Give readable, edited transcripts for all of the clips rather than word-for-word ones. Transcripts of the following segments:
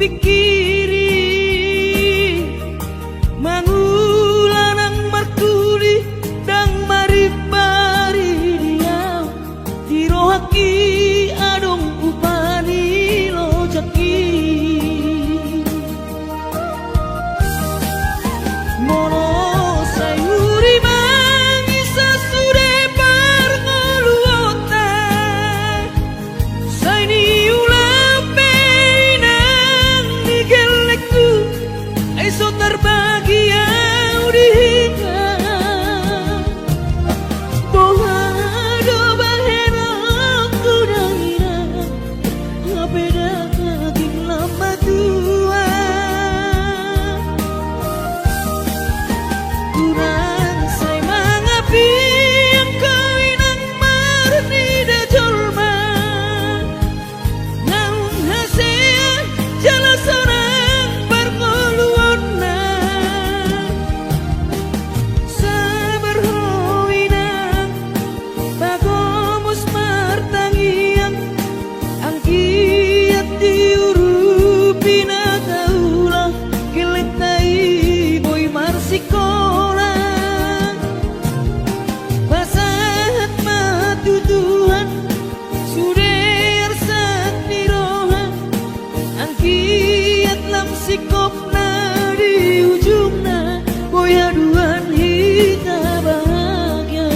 pikiri mangulanang marturi dang maribari dia dirohaki adong upani lojaki mono sayuri mangisa sude parngoluota saini ulape nang nigelekku aiso terbahagia udika bohado bahera kudahina ngapeda kaging lama tua kurang say mangapi ang kawinang marni da jolma naung hasea jala sarang parngoluon na sabar hoinang bagomos martangiang ang kiat diurupi na kaulah kilentai boy marsikola pasahat matutuhan suder sat nirohan ang kiat lam sikop na di ujung na boy aduan hita bahagia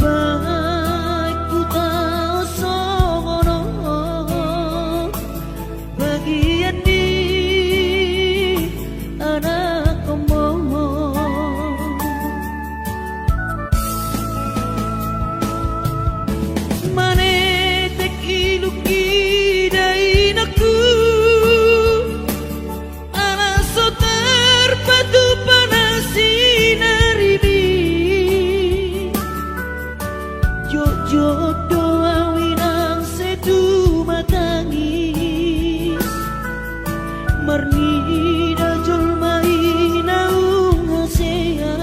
baik ku tahu songono bagian di anak komo mane tek iluki dai naku ala so terpadu panasinar ini jodoh awinang sedu matangis marnida julmai naung hasea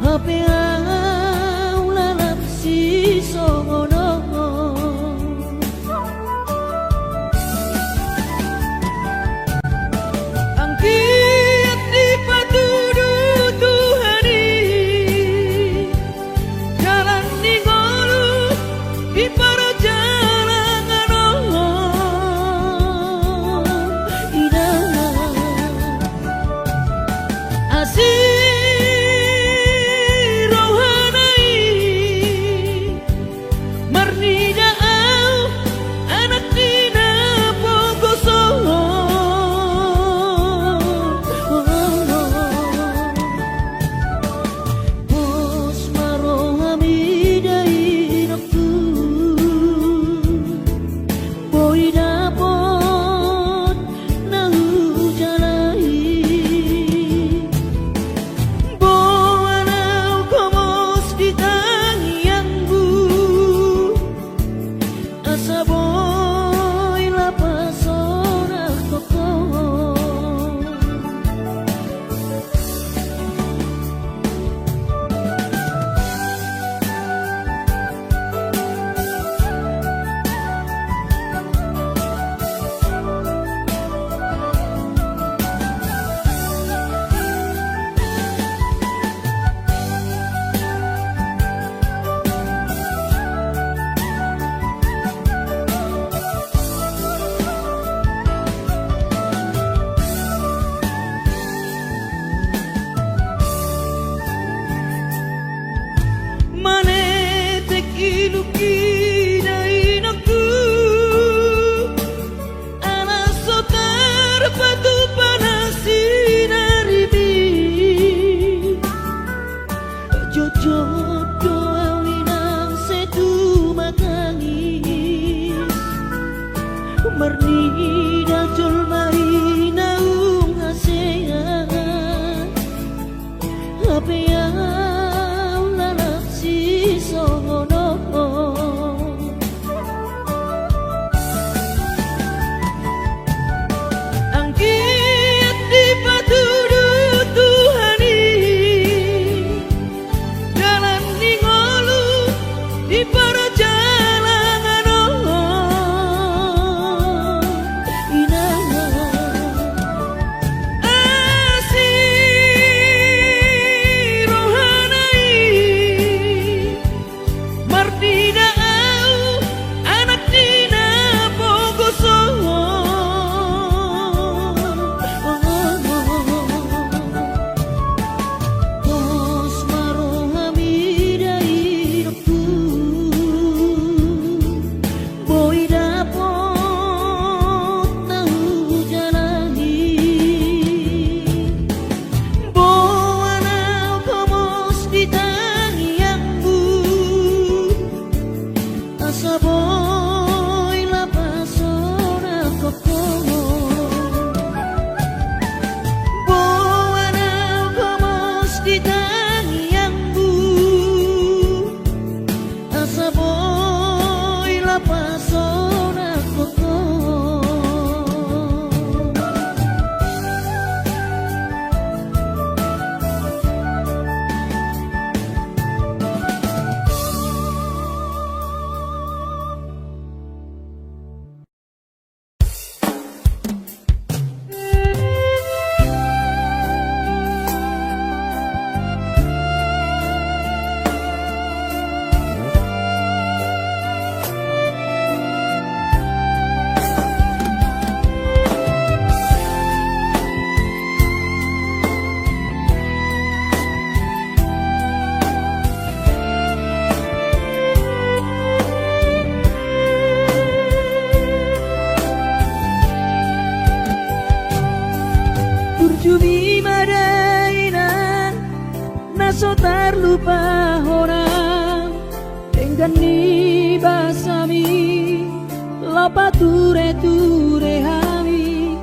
hape au lalap si songono angkiat di patudu Tuhani jalan ningolu di para jalangan indah asih rohanai marnida au anak dina pogoso bos marohami dai naktu boy dapot nahu jalai boanau komos di tangiangku asa boy lapasona koko mane tek iluki dai naku ala so terpadu panasinar ini jodoh awinang sedu matangis marnida julmai naung hasea hape au lalap si songono angkiat di patudu Tuhani jalan ningolu di para jalangan indah asih orang dengan ni basami lapa ture hari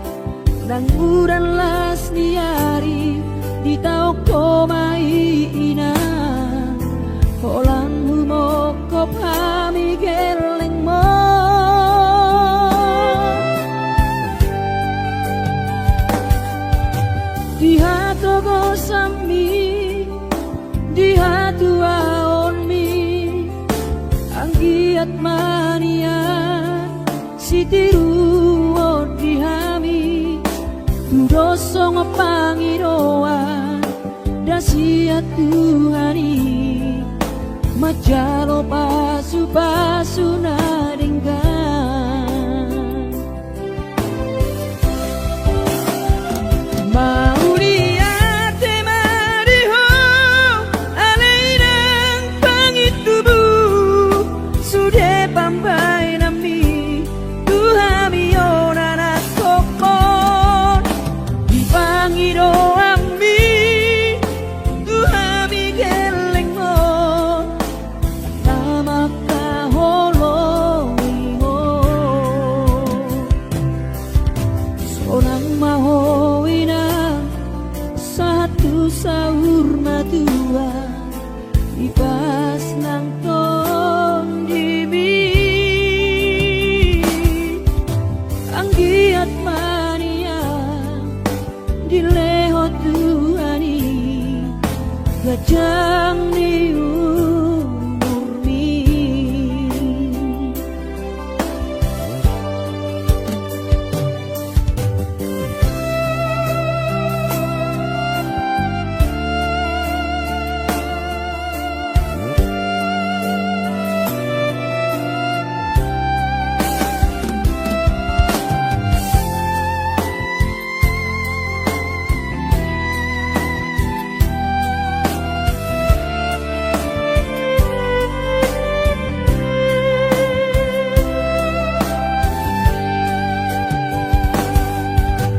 nang uran las niari di tau komai ina holang humo kopami geleng mo di hatu go sami di hatu aon mi anggiat manian si tiru di hami tudosong pangiroan dasiat Tuhani majalo pasu naringgan mau lihat temariho alairang pangitubu sudah pambai nami Tuhami onana kokon di pangiro ami Tuhami geleng mo nama kaholoiho sonang mahoina satu sahur matua ibas nang ton dimi anggiat mania dileho Tuhani gajang ni umurmi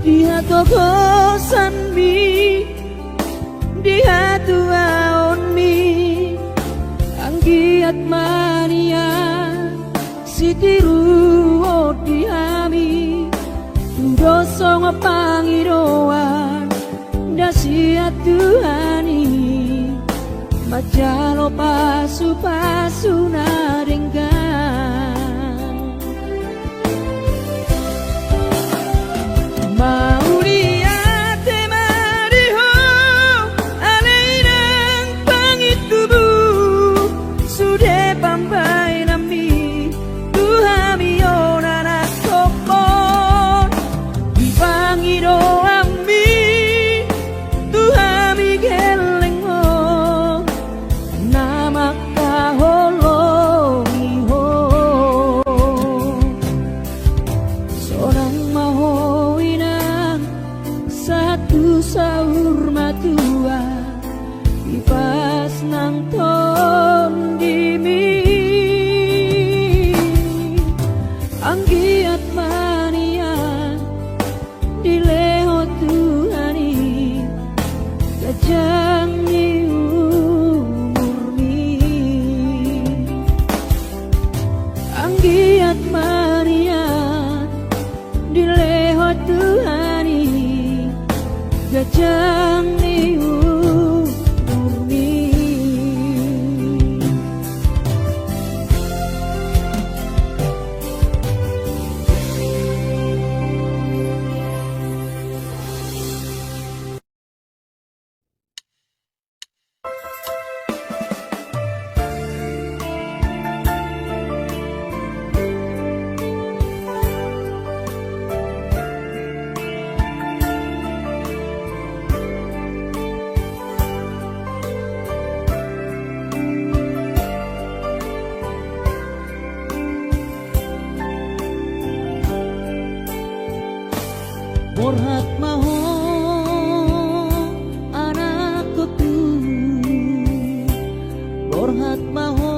dia kokosan mi dia tuaon mi anggiat mania si tiru di hami tudosong pangiroan dasiat Tuhani majalo pasu naringgan mau lihat temariho alairang pangitubu sudah pambai nami Tuhami onana kokon di pangiro ami Tuhami geleng mo nama kaholoiho sonang mahoinang satu sahur matua ibas nang ton dimi anggiat mania dileho Tuhani gajang ni umurmi anggiat mania dileho Tuhani gajang ni umurmi Borhat maho anakku tu Borhat maho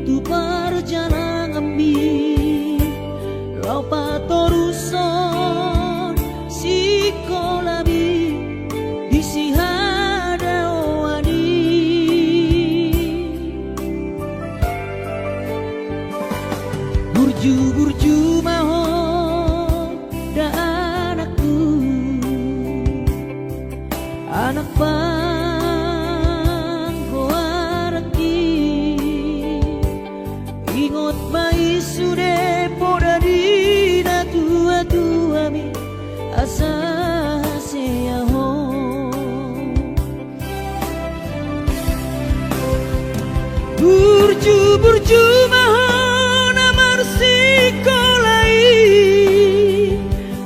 tu perjalanan ambi Lopa toruson si kolabi Isi hada wani Burju-burju mahon amar sikolai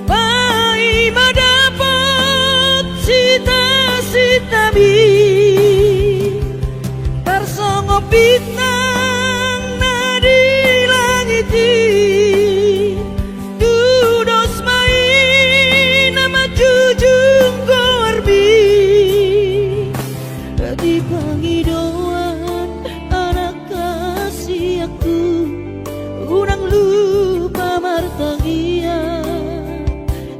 pai madapot sita-sitami tarsongo bintang nadi langiti dudos main nama jujung gorbi di pangidauan anak kasih aku unang lupa martagia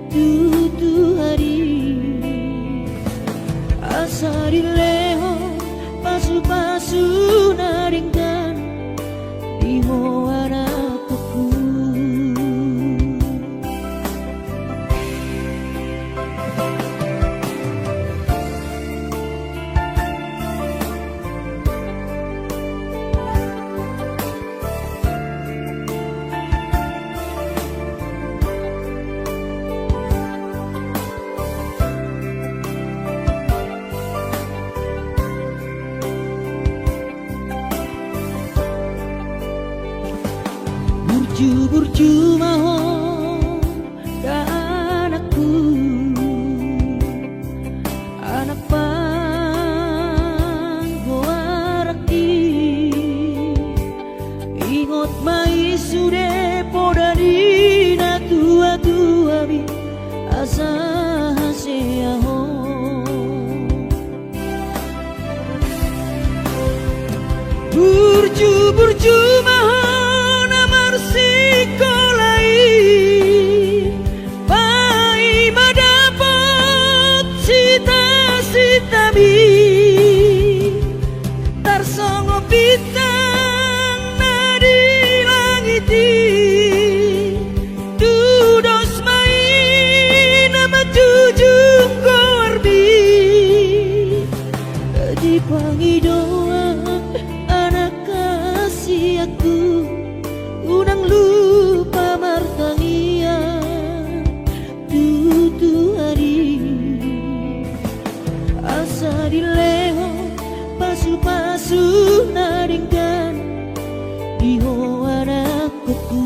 tutu hari asari leho pasu-pasu naringkan di moana kuku burju-burju mahon ka anakku anak panggoaraki ingot mai sude podari na tua-tua bi asa haseaho burju-burju mahon amar sikolai pai madapot sita-sitami tarsongo bintang nadi langiti dudos main nama jujung gorbi di pangidauan anak kasih aku unang lupa martangia tutu hari asa dileho pasu-pasu naringkan di hoana kuku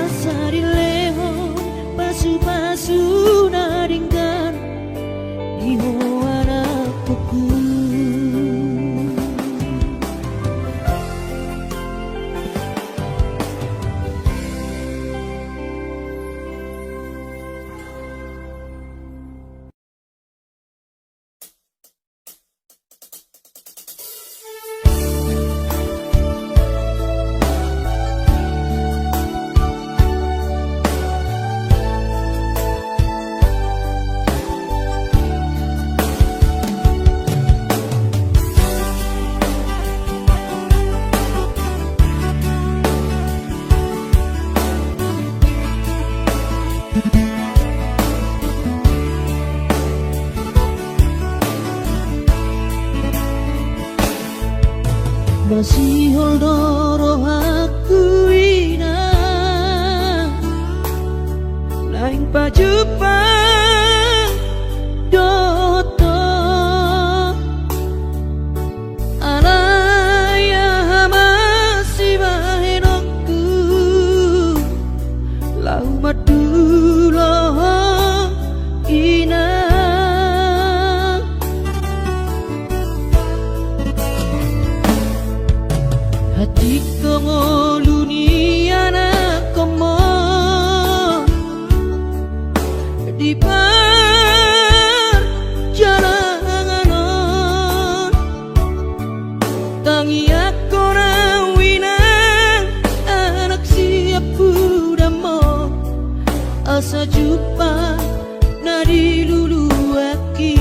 asa dileho pasu-pasu naringkan di hoana kuku masih holdoro aku ina lain pajupang doto alaya masih bahenokku lau madulo ina hati kongo luniana komo di perjalanan tangi aku rawinang anak siap budamo asa jumpa nadi lulu aki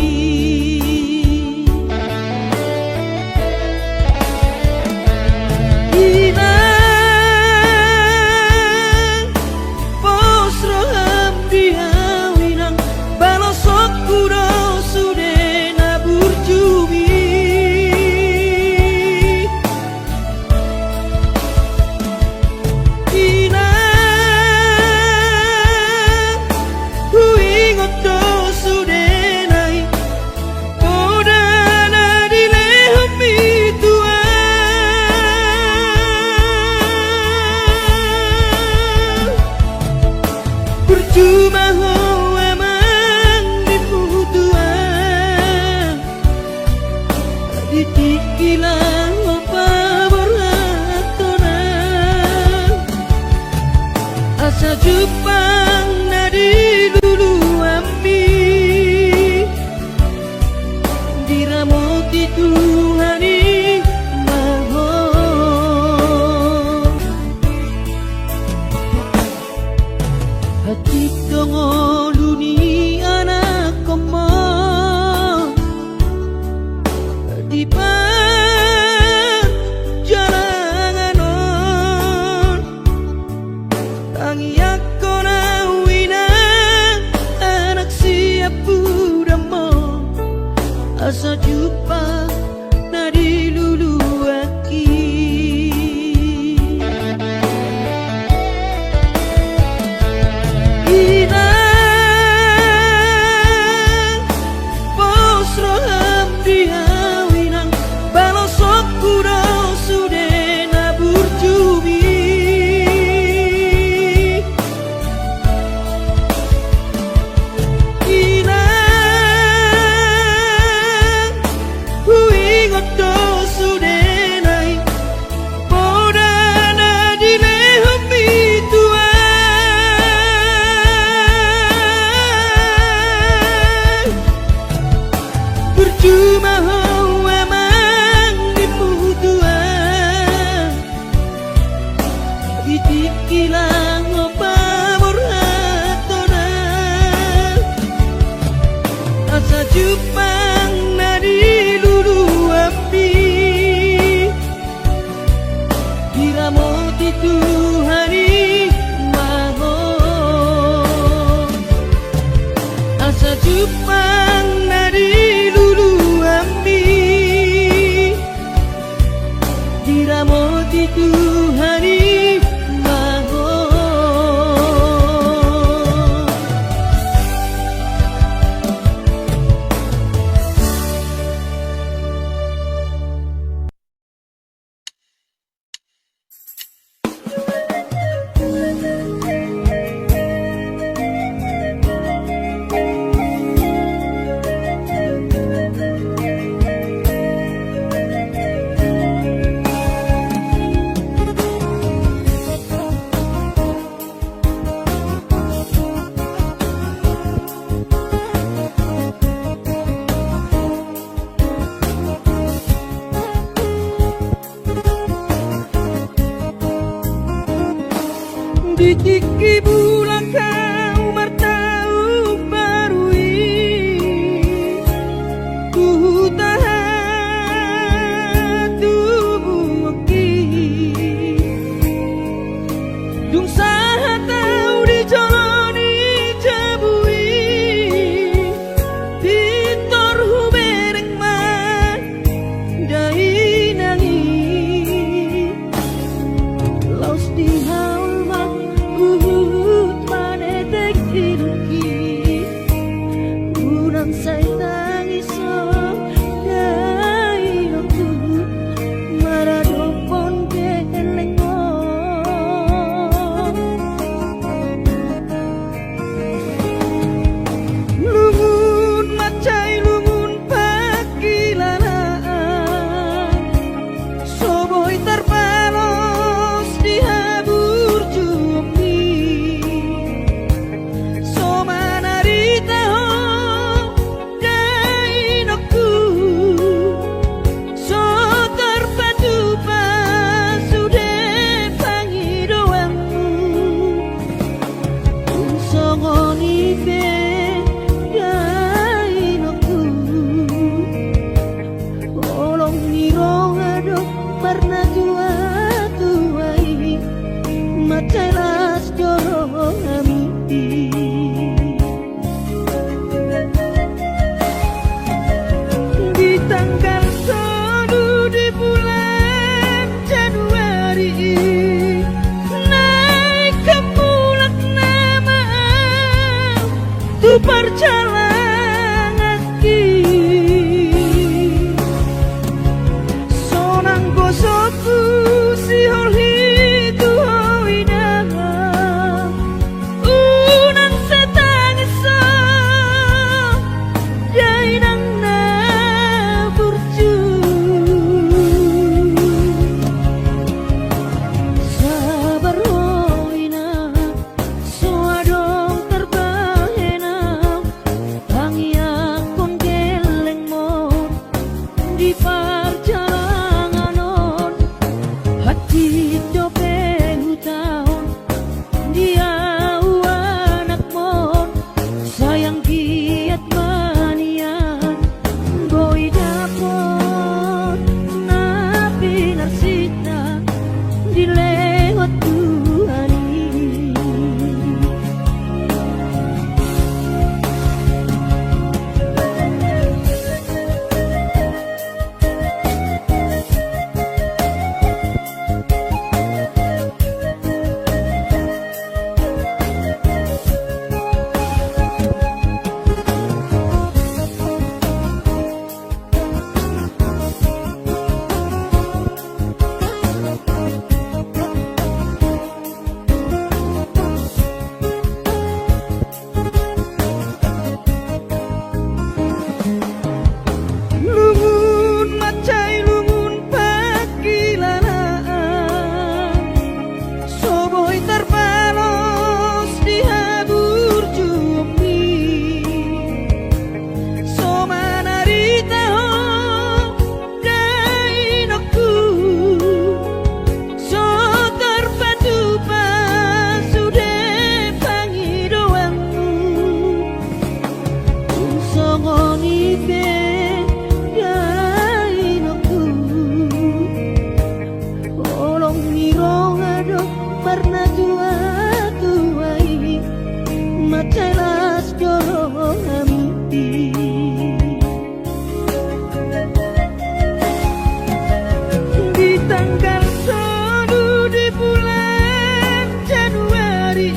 Jepang nadi lulu api diramoti Tuhani maho asa Jepang nadi lulu api diramoti Tuhani maho di kiki bulan kau bertahu barui ku tahan tubuh ki dung saha tau di jalani jabui di torhu bereng man dai nangi laus di perjalanan ki sonang gosoku si holhi tu hoidana unang setangisa jainang na burju sabar hoina soadong terbahena songoni be gainoku olong nirong ado warna tua tuai macelas doro amti di tanggal 1 di bulan Januari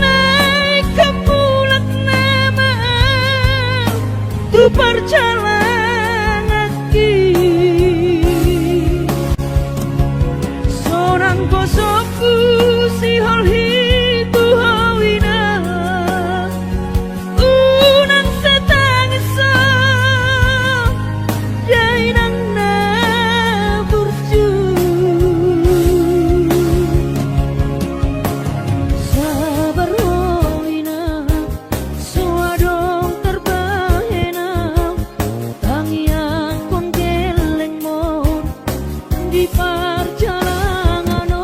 naik ke bulan nama tu perjalanan ki seorang kosokku si hol hitu hawina unang setangisa jainang na burju sabar hoina suadong terbahena tangian kon geleng mon di perjalanan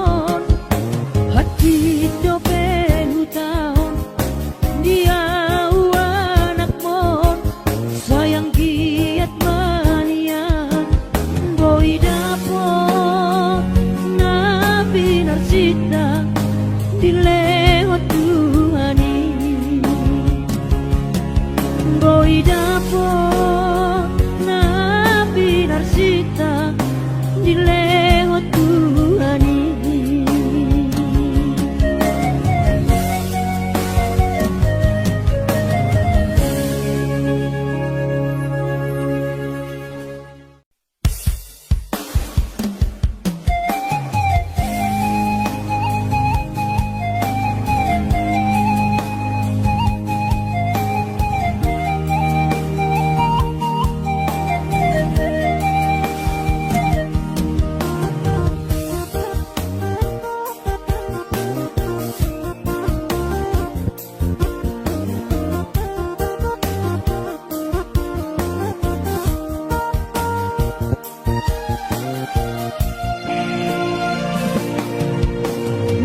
hati dope hutang dia anak mon sayang giat manian boy dapot nabi narsita dilewat tuhani boy dapot nabi narsita dilewat tuhani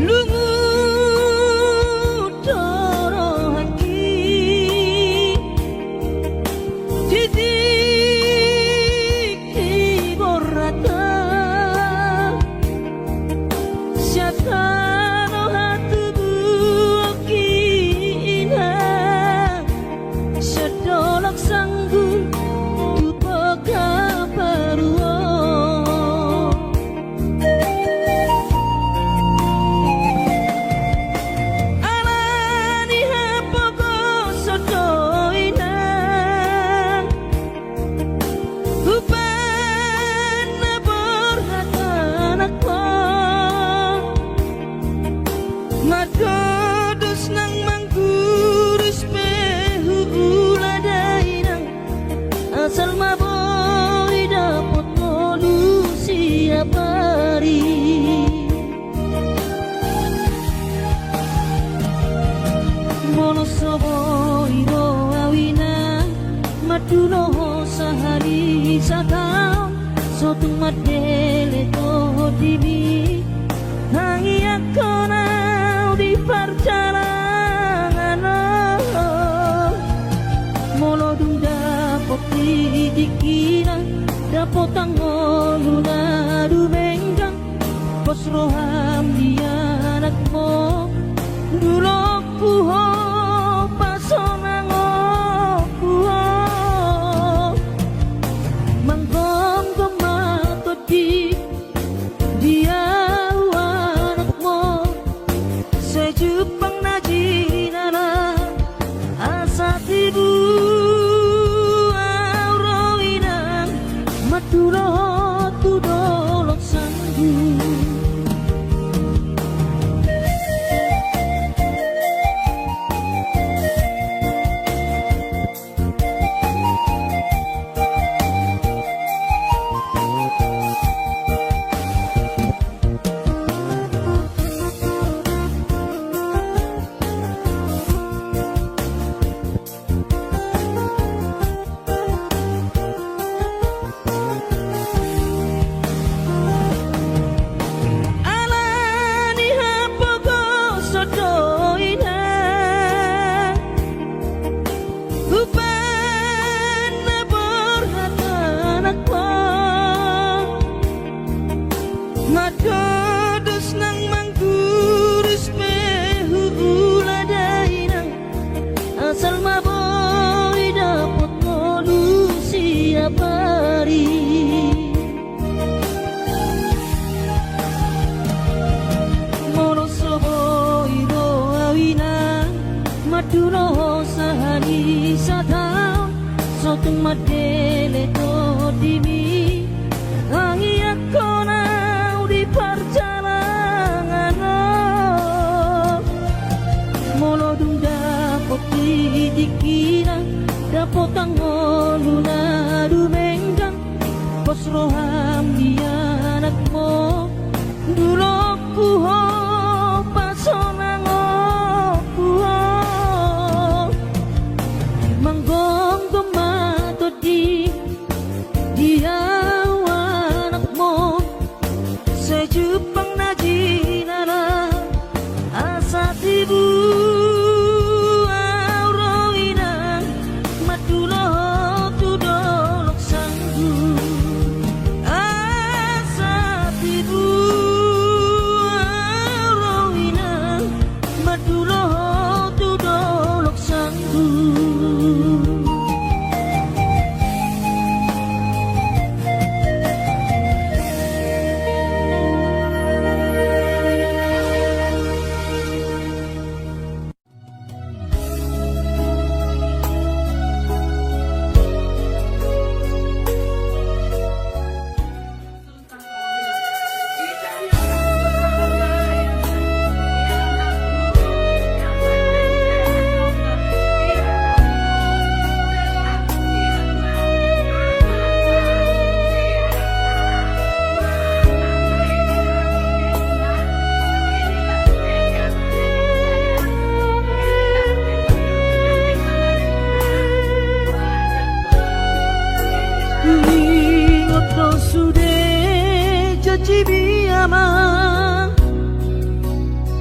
lungu doro haki titik borata syatano hatu buokina syadolok sanggu tupoka paruo alani hapoko sotoina hubana borhatanakko madodos nang manggurus behula dainang asal maboy dapot polusi apari mono sobo iro awina maduno sahari sakam sotung madele to dimi hangi akona di perjalanan mono dung dapot dikina dapot angoluna dumenggang pos roham dia anakmo dulok puho pasonango puho manggom gomato di dia anakmo sejupang najinana asa tibu aurowinang matulo tudolok sanggu Upana berhatanak Matodos nang mangkurus pehu uladainang asal maboy dapat ngolu siap hari mono soboy do awina maduno sahani satao sotung madele to dimi angi akona di perjalanan mono dung dapat dikira dapat tangon luna dumenggang bos roham dia anakmu dulu kuho pasonang kuho manggong gemato di dia anakmu sejupang najinara asa tibu auroinang matulo tudolok sanggu asa tibu auroinang matulo tudolok sanggu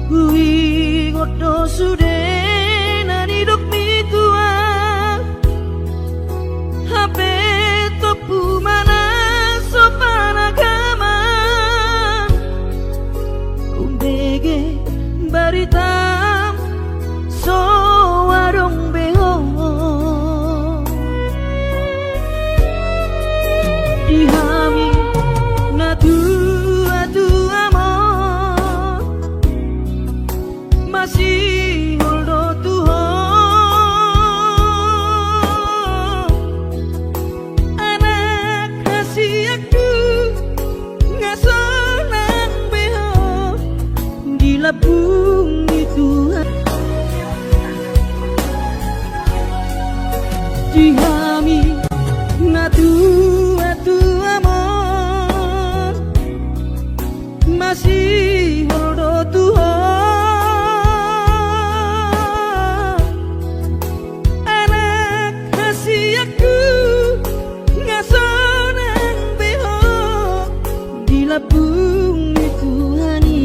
Kui ngoto sude nani dok mi tua hape topu mana sopan agama umbege baritam so warong beho dihami nadu masih holdo tuho anak kasih aku ngasonang beho di labung itu dihami ngatu atu amor masih holdo tuho labung Tuhani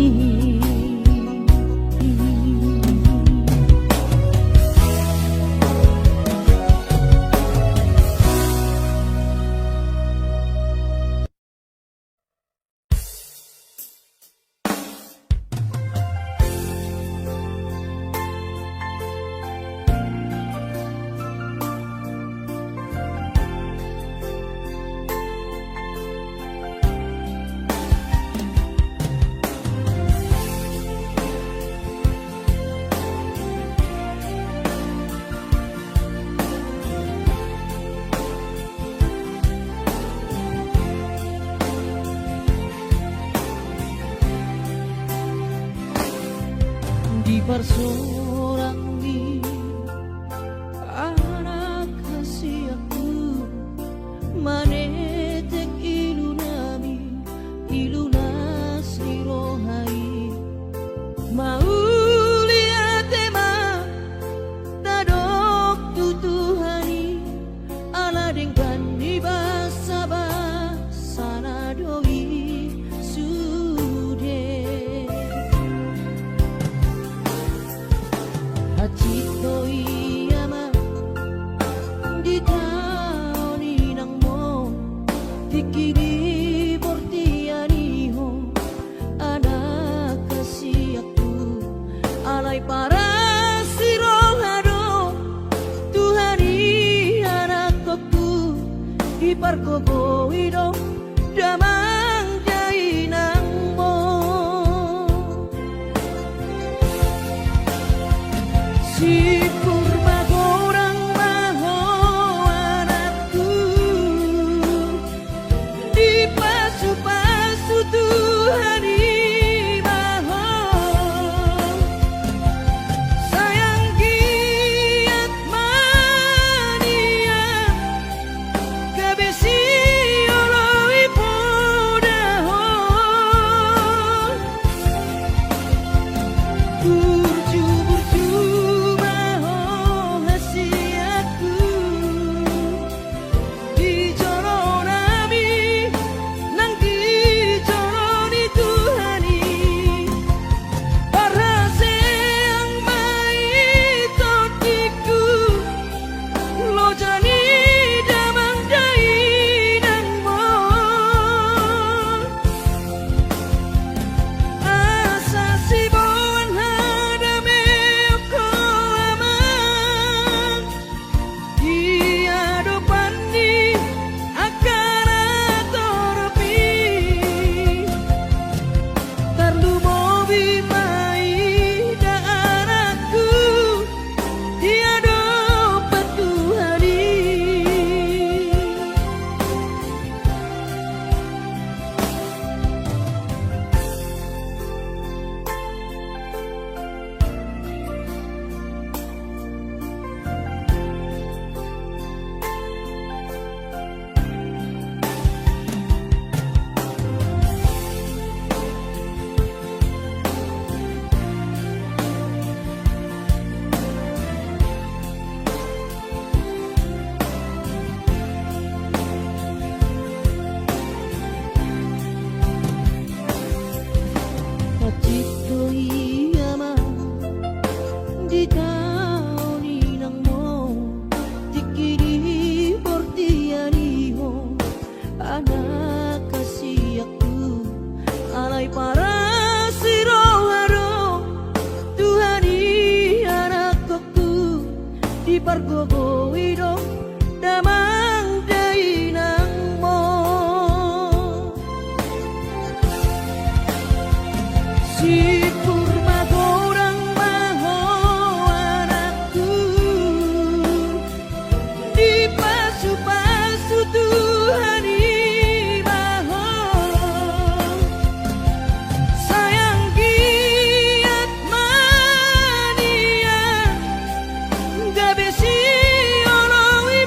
di bersorak di anak kasih aku manetek ilunami ilunas irohai mau lihat tema tadok tutuhani ala dengkan di basaba sana doi sude pargogoido damang jai nang mo si purba gorang maho anakku di pasu-pasu Tuhan maho sayang giat mania kabisi oloi podaho burju maho hasiatku di joro nami nang di joro ni Tuhani parase ang mai totiku lo jani damang dai nang mo asa si bon hadame ko amang dia depan ni akan atoropi tarlu mobi mai da anakku dia dapat Tuhani Pacito iyama di taoni nang mo tikiri portianiho anak kasihku alai para siroharo Tuhani anakku di pargogoido damang dai nang mo si purba gorang maho anakku di pasu-pasu Tuhani maho sayang giat mania gabesi oloi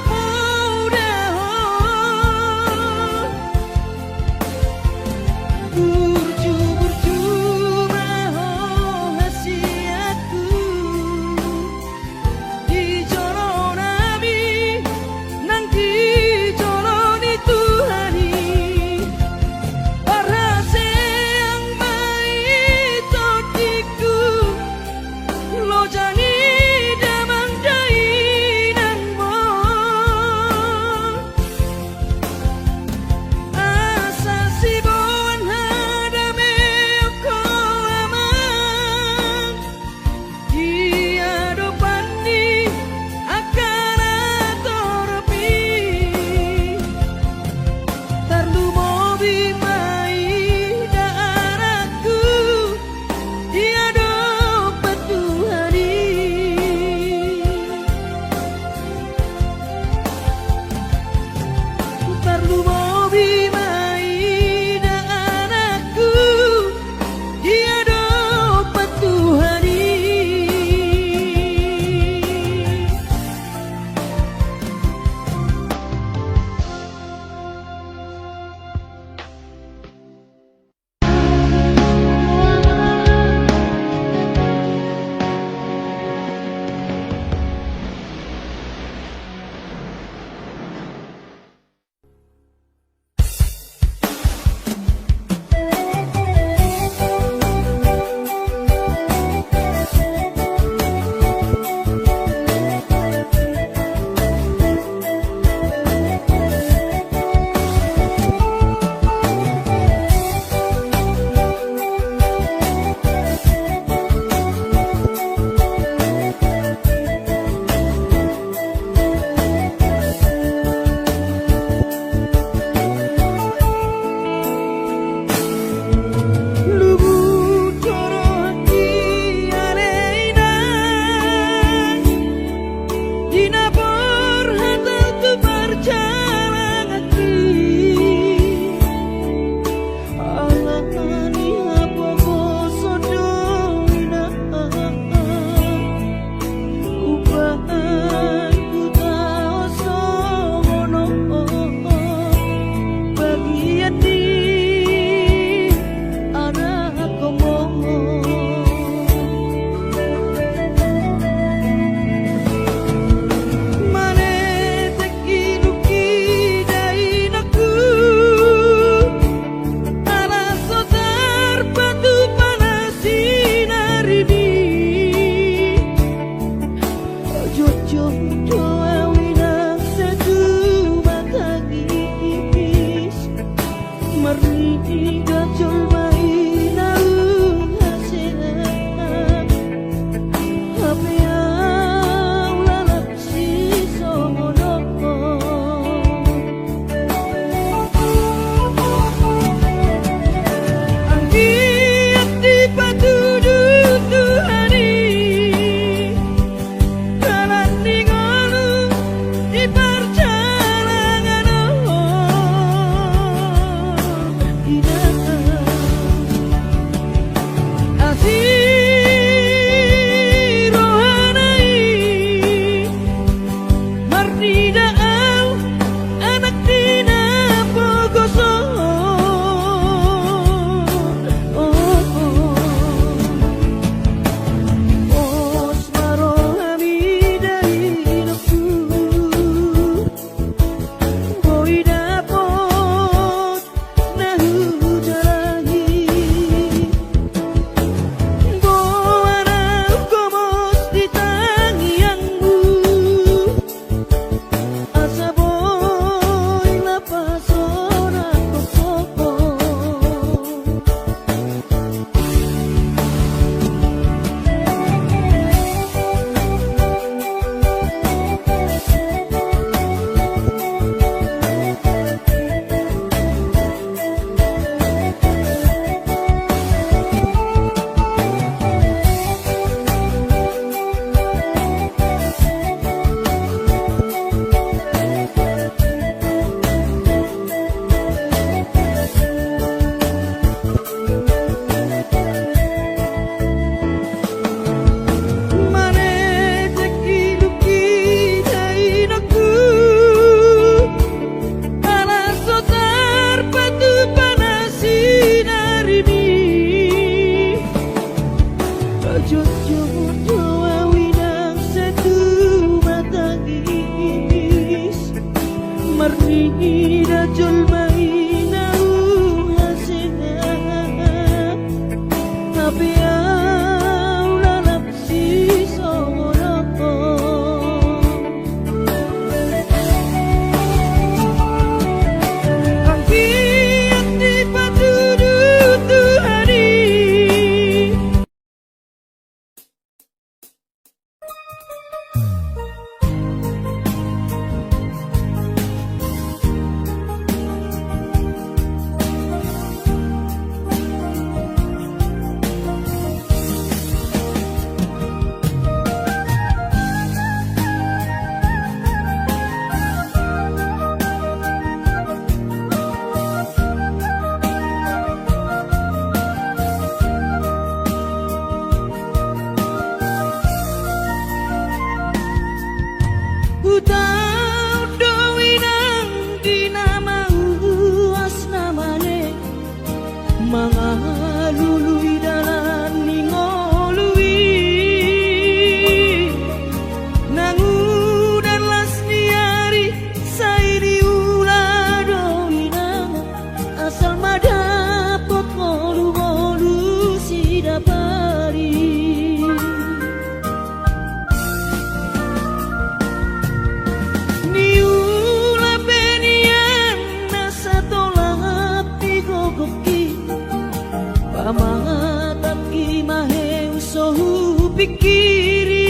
pikiri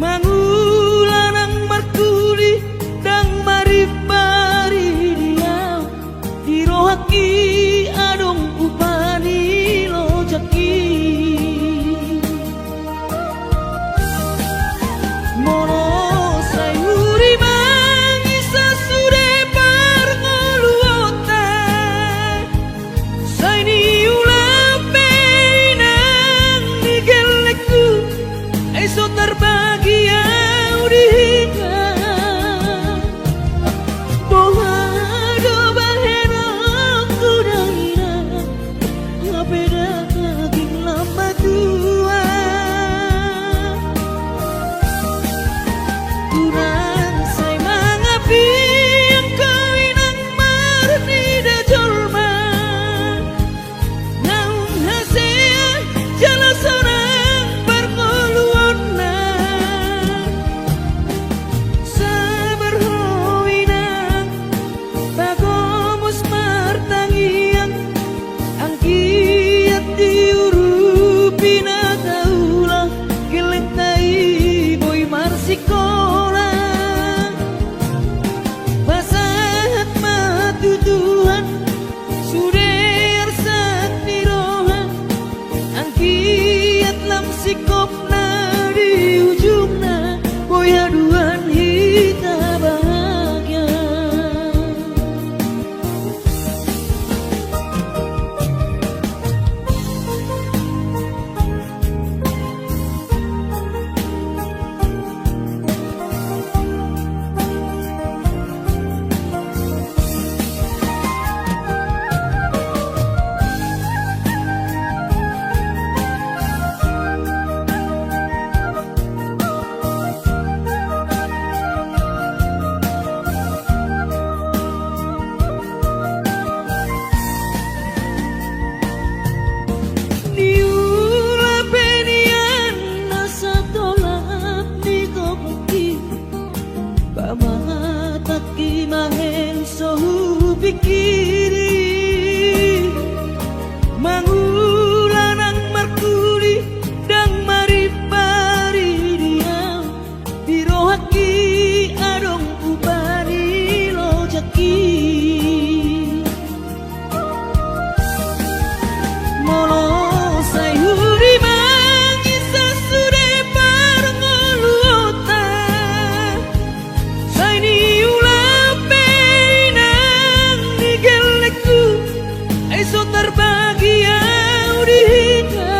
mangulanang markuli dang maripari dia dirohaki adong upani lojaki mono sayuri mangisa sude parngoluota sayni ulape nang nigelekku eso terbahagia udihinga bohado bahenang kudaina ngapeda kaging lama tua kurang say mangapi ang kawinang marni da jorma naung hasea jala sorang parngoluon na sabar hoinang bagomos martangiang ang kiat diurupi na taulah gelentai boy marsikola basahat matutuhan suder sat nirohan ang kiat lam sikop na di ujung na boy aduan hita bahagia niula penian nasa tolak ni kobuki pamataki mahen sohu pikiri mangulanang markuli dang maripari dia dirohaki adong upani lojaki mono sayuri mangisa sude parngoluota sayni ulape nang nigelekku eso terbahagia udihinga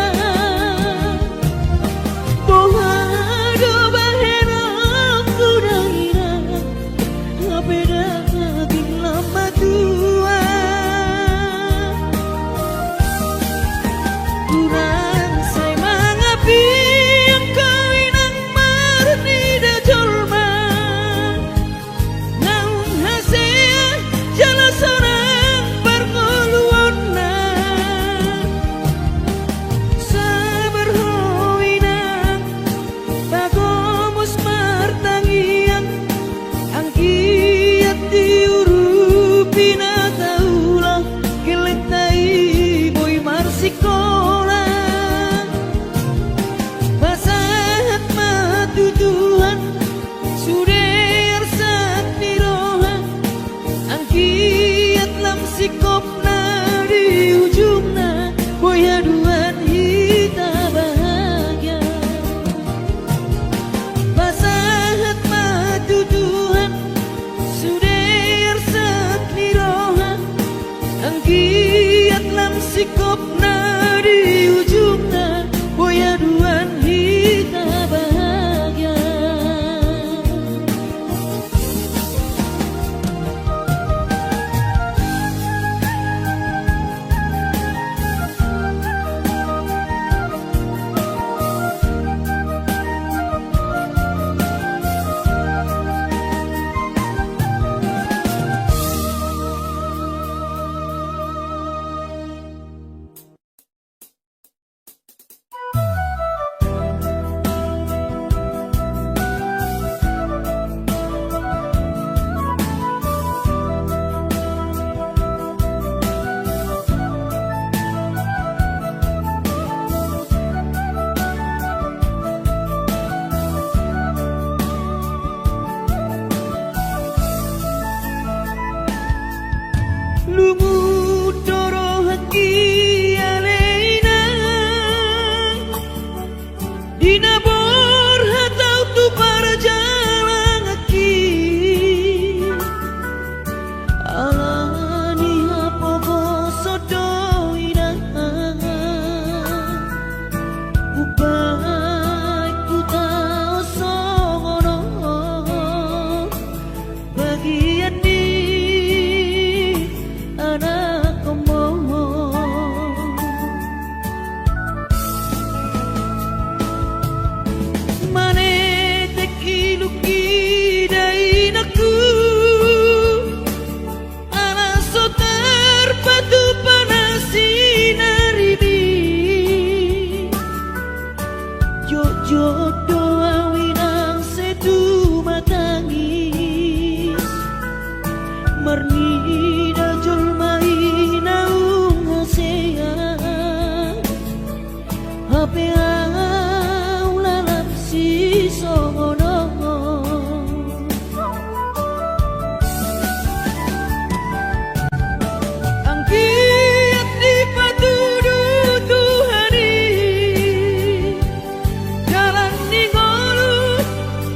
bohado bahenang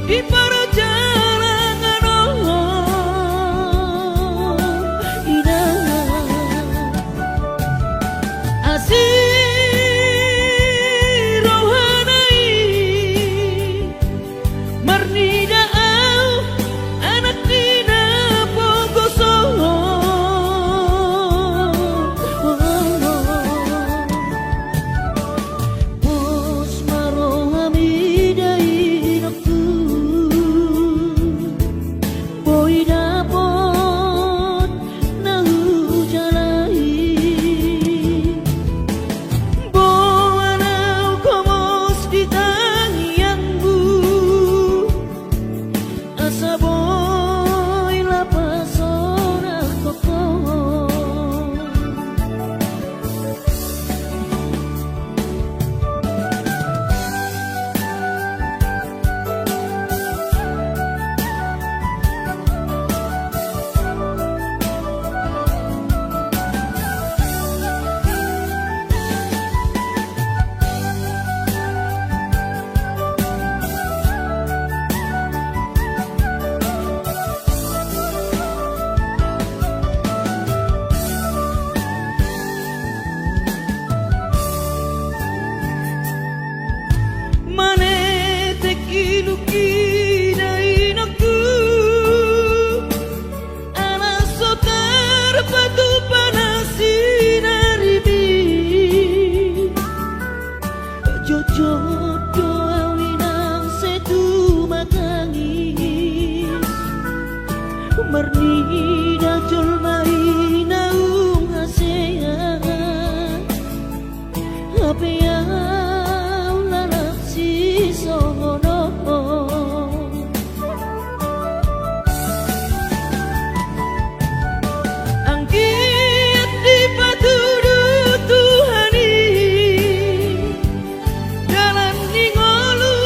di perjalanan indah asih rohanai marnida au anak dina pogoso pos marohami dainakku boy dapot nahu jalai boanau komos di tangianmu asa boy lapas orang koko mane tekiluki dainakku ana sotar batu panasi naribi jojo doa winang setu makangis mernida jol mai naung hasean apa yang songono angkit di patudu Tuhani jalan ningolu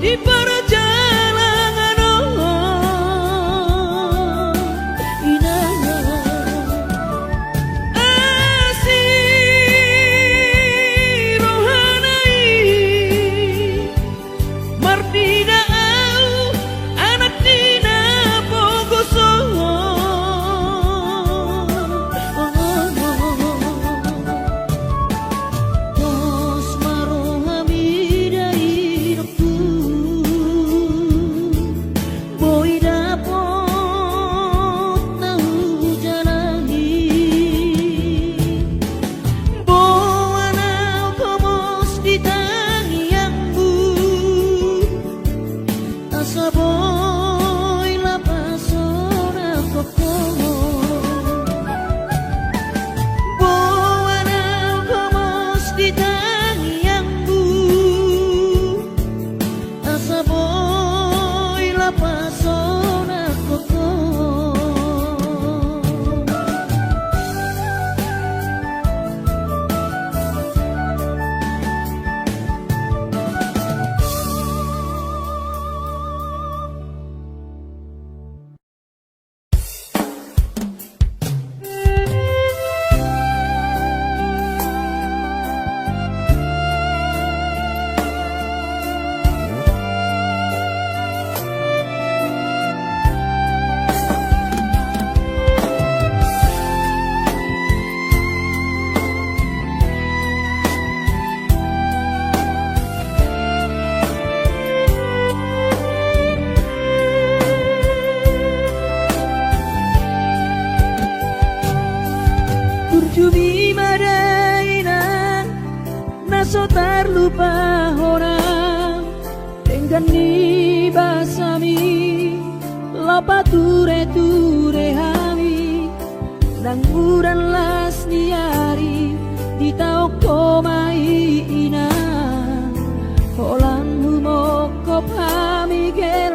di perjalanan indah asih rohanai mardina au anak dina pogoso pos marohami dainakku boy dapot nahu jalani boanau komos di tangianmu asa boy lapas orang koko boanau komos di tangianmu asa boy lapas orang koko Kurjumi madaina naso terlupa orang dengan ni basami lapa ture hami nang uran las niari di tau komai ina holan humok kop hami gel